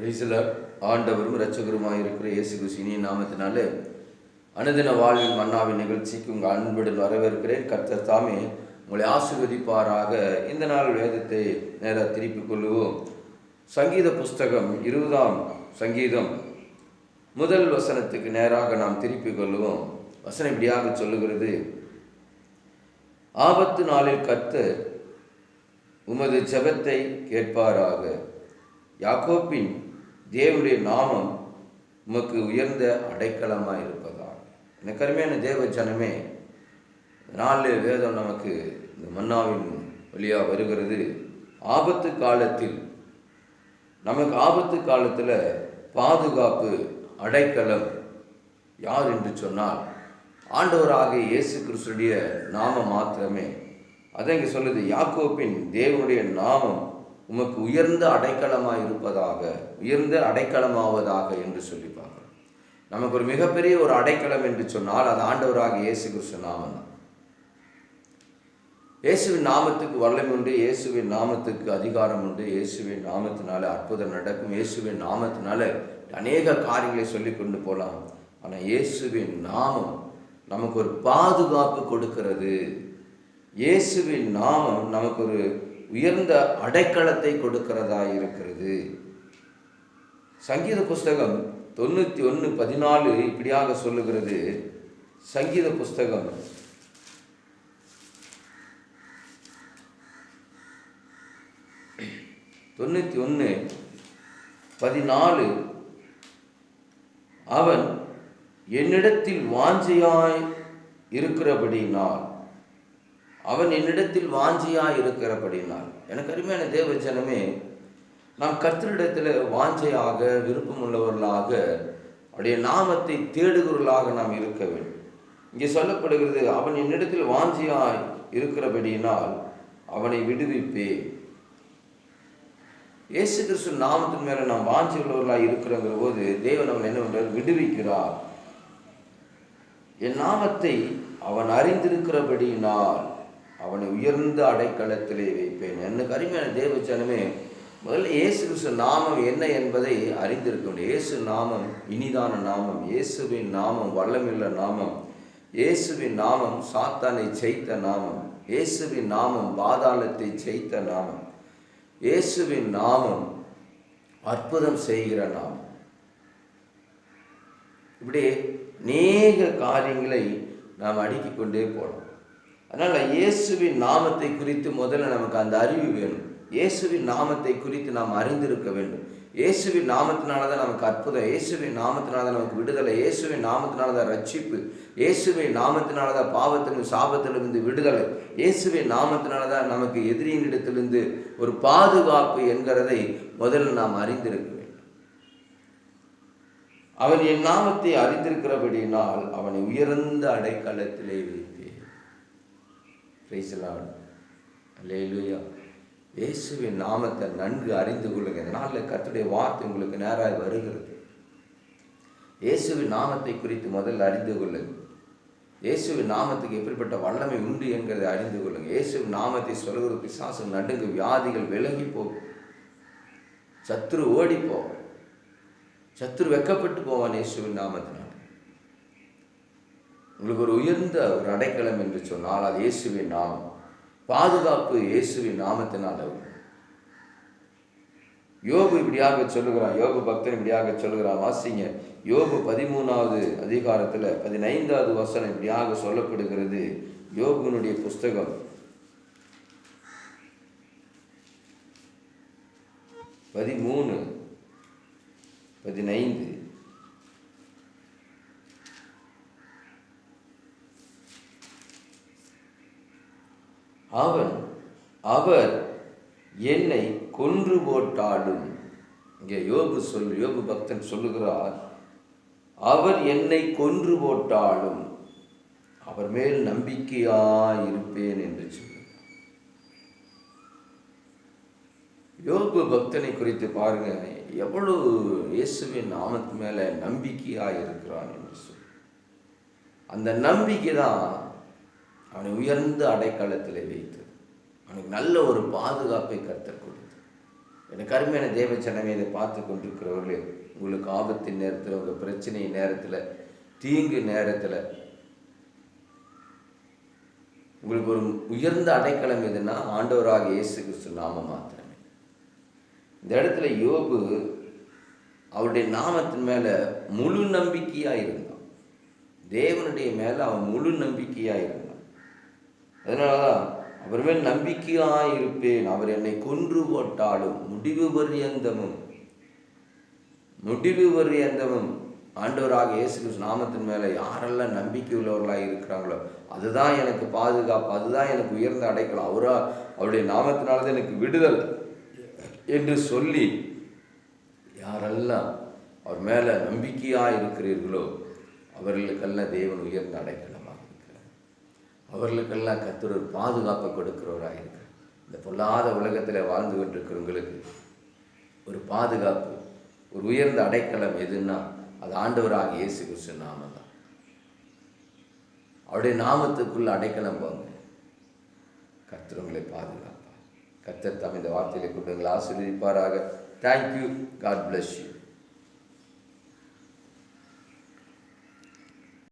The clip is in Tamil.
ஆண்டவரும் இரட்சகருமாக இருக்கிற இயேசு கிறிஸ்துவின் நாமத்தினாலே அனுதின வாழ்வின் மன்னாவின் நிகழ்ச்சிக்கு உங்கள் அன்புடன் வரவேற்கிறேன். கர்த்தர் தாமே உங்களை ஆசீர்வதிப்பாராக. இந்த நாள் வேதத்தை நேராக திருப்பிக் கொள்ளுவோம். சங்கீத புஸ்தகம் 20ஆம் சங்கீதம் முதல் வசனத்துக்கு நேராக நாம் திருப்பிக் கொள்ளுவோம். வசனம் இப்படியாக சொல்லுகிறது: ஆபத்து நாளில் கர்த்தர் உமது ஜெபத்தை கேட்பாராக. யாக்கோப்பின் தேவனுடைய நாமம் உமக்கு உயர்ந்த அடைக்கலமாக இருப்பதாக. எனக்கு அருமையான தேவ ஜனமே, நாளில் வேதம் நமக்கு இந்த மன்னாவின் வழியாக வருகிறது. ஆபத்து காலத்தில் நமக்கு ஆபத்து காலத்தில் பாதுகாப்பு அடைக்கலம் யார் என்று சொன்னால் ஆண்டவராகிய இயேசு கிறிஸ்துடைய நாமம் மாத்திரமே. அதை இங்கே சொல்லுது, யாக்கோப்பின் தேவனுடைய நாமம் உமக்கு உயர்ந்த அடைக்கலமாக இருப்பதாக, உயர்ந்த அடைக்கலமாவதாக என்று சொல்லி பார்க்கிறோம். நமக்கு ஒரு மிகப்பெரிய ஒரு அடைக்கலம் என்று சொன்னால் அது ஆண்டவராகிய இயேசு கிறிஸ்து நாமம் தான். இயேசுவின் நாமத்துக்கு வல்லமை உண்டு, இயேசுவின் நாமத்துக்கு அதிகாரம் உண்டு, இயேசுவின் நாமத்தினால அற்புதம் நடக்கும், இயேசுவின் நாமத்தினால அநேக காரியங்களை சொல்லி கொண்டு போகலாம். ஆனால் இயேசுவின் நாமம் நமக்கு ஒரு பாதுகாப்பு கொடுக்கிறது. இயேசுவின் நாமம் நமக்கு ஒரு உயர்ந்த அடைக்கலத்தை கொடுக்கிறதா இருக்கிறது. சங்கீத புஸ்தகம் 91:14 இப்படியாக சொல்லுகிறது. சங்கீத புஸ்தகம் 91:14 அவன் என்னிடத்தில் வாஞ்சையாய் இருக்கிறபடினால், அவன் என்னிடத்தில் வாஞ்சையாய் இருக்கிறபடினால். எனக்கு அருமையான தேவ ஜனமே, நாம் கர்த்தரிடத்தில் வாஞ்சையாக விருப்பம் உள்ளவர்களாக அவருடைய நாமத்தை தேடுகிறவர்களாக நாம் இருக்க வேண்டும். இங்கே சொல்லப்படுகிறது, அவன் என்னிடத்தில் வாஞ்சையாய் இருக்கிறபடினால் அவனை விடுவிப்பேன். இயேசு கிறிஸ்து நாமத்தின் மேலே நாம் வாஞ்சி உள்ளவர்களாக இருக்கிறங்கிற போது தேவன் அவன் என்ன பண்றார்? விடுவிக்கிறார். என் நாமத்தை அவன் அறிந்திருக்கிறபடியினால் அவனை உயர்ந்த அடைக்கலத்திலே வைப்பேன். எனக்கு அருமையான தேவ ஜனமே, முதல்ல இயேசு கிறிஸ்து நாமம் என்ன என்பதை அறிந்திருக்க வேண்டும். இயேசு நாமம் இனிதான நாமம், இயேசுவின் நாமம் வல்லமையுள்ள நாமம், இயேசுவின் நாமம் சாத்தானை ஜெயித்த நாமம், இயேசுவின் நாமம் பாதாளத்தை ஜெயித்த நாமம், இயேசுவின் நாமம் அற்புதம் செய்கிற நாமம். இப்படி அநேக காரியங்களை நாம் அடுக்கிக் கொண்டே போகலாம். அதனால் இயேசுவின் நாமத்தை குறித்து முதல்ல நமக்கு அந்த அறிவு வேணும். இயேசுவின் நாமத்தை குறித்து நாம் அறிந்திருக்க வேண்டும். இயேசுவின் நாமத்தினால தான் நமக்கு அற்புதம், இயேசுவின் நாமத்தினால தான் நமக்கு விடுதலை, இயேசுவின் நாமத்தினால தான் ரட்சிப்பு, இயேசுவின் நாமத்தினால தான் பாவத்திலும் சாபத்திலிருந்து விடுதலை, இயேசுவின் நாமத்தினால தான் நமக்கு எதிரியின் இடத்திலிருந்து ஒரு பாதுகாப்பு என்கிறதை முதல்ல நாம் அறிந்திருக்க வேண்டும். அவன் என் நாமத்தை அறிந்திருக்கிறபடியினால் அவனை உயர்ந்த அடைக்கலத்திலே வைப்பேன். Praise the lord. அல்லேலூயா. இயேசுவின் நாமத்தை நன்கு அறிந்து கொள்ளுங்க. இந்த நாளில் கர்த்தருடைய வார்த்தை உங்களுக்கு நேராக வருகிறது. இயேசுவின் நாமத்தை குறித்து முதல்ல அறிந்து கொள்ளுங்க. இயேசுவின் நாமத்துக்கு எப்படிப்பட்ட வல்லமை உண்டு என்கிறதை அறிந்து கொள்ளுங்க. இயேசுவின் நாமத்தை சொல்கிற பிசாசு நடுங்கு, வியாதிகள் விலகி போகும், சத்துரு ஓடி போவான், சத்துரு வெக்கப்பட்டு போவான். இயேசுவின் நாமத்தினால் உங்களுக்கு ஒரு உயர்ந்த ஒரு அடைக்கலம் என்று சொன்னால் அது இயேசுவின் நாமம். பாதுகாப்பு இயேசுவின் நாமத்தினால். யோபு இப்படியாக சொல்லுகிறான், யோபு பக்தன் இப்படியாக சொல்லுகிறான். வாசிங்க, யோபு 13வது அதிகாரத்தில் 15வது வசனம் இப்படியாக சொல்லப்படுகிறது. யோபுனுடைய புஸ்தகம் 13:15. அவர் என்னை கொன்று போட்டாலும், இங்கே யோபு பக்தன் சொல்லுகிறார், அவர் என்னை கொன்று போட்டாலும் அவர் மேல் நம்பிக்கையாயிருப்பேன் என்று சொல்லுகிறார். யோபு பக்தனை குறித்து பாருங்க, எவ்வளவு இயேசுவின் நாமத்து மேல நம்பிக்கையாயிருக்கிறான் என்று சொல்லி. அந்த நம்பிக்கை தான் அவனை உயர்ந்த அடைக்கலத்தில் வைத்தது. அவனுக்கு நல்ல ஒரு பாதுகாப்பை கர்த்தர் கொடுத்தார். எனக்கு அருமையான தேவ ஜனமே, இதை பார்த்து கொண்டிருக்கிறவர்களே, உங்களுக்கு ஆபத்தின் நேரத்தில், உங்கள் பிரச்சனை நேரத்தில், தீங்கு நேரத்தில் உங்களுக்கு ஒரு உயர்ந்த அடைக்கலம் எதுன்னா ஆண்டவராக இயேசு கிறிஸ்து நாமம் மாத்திரமே. இந்த இடத்துல யோபு அவருடைய நாமத்தின் மேலே முழு நம்பிக்கையாக இருந்தான். தேவனுடைய மேலே அவன் முழு நம்பிக்கையாக இருந்தான். அதனால தான் அவர் மேல் நம்பிக்கையாக இருப்பேன், அவர் என்னை கொன்று போட்டாலும் முடிவு பரியந்தமும் ஆண்டவராக இயேசு கிறிஸ்து நாமத்தின் மேலே யாரெல்லாம் நம்பிக்கை உள்ளவர்களாக இருக்கிறாங்களோ அதுதான் எனக்கு பாதுகாப்பு, அதுதான் எனக்கு உயர்ந்த அடைக்கலம், அவருடைய நாமத்தினால்தான் எனக்கு விடுதல் என்று சொல்லி யாரெல்லாம் அவர் மேலே நம்பிக்கையாக இருக்கிறீர்களோ அவர்களுக்கெல்லாம் தேவன் உயர்ந்த அடைக்கலமாக இருக்கிறார். அவர்களுக்கெல்லாம் கர்த்தர் ஒரு பாதுகாப்பை கொடுக்கிறவராக இருக்கிறார். இந்த பொல்லாத உலகத்தில் வாழ்ந்து கொண்டிருக்கிறவங்களுக்கு ஒரு பாதுகாப்பு, ஒரு உயர்ந்த அடைக்கலம் எதுன்னா அது ஆண்டவராக இயேசு கிறிஸ்து நாமம் தான். அவருடைய நாமத்துக்குள்ள அடைக்கலம் போங்க, கர்த்தர் உங்களை பாதுகாப்பார். கர்த்தர் தாம் இந்த வார்த்தையை கொண்டு உங்களை ஆசீர்வதிப்பாராக. தேங்க்யூ. God bless you.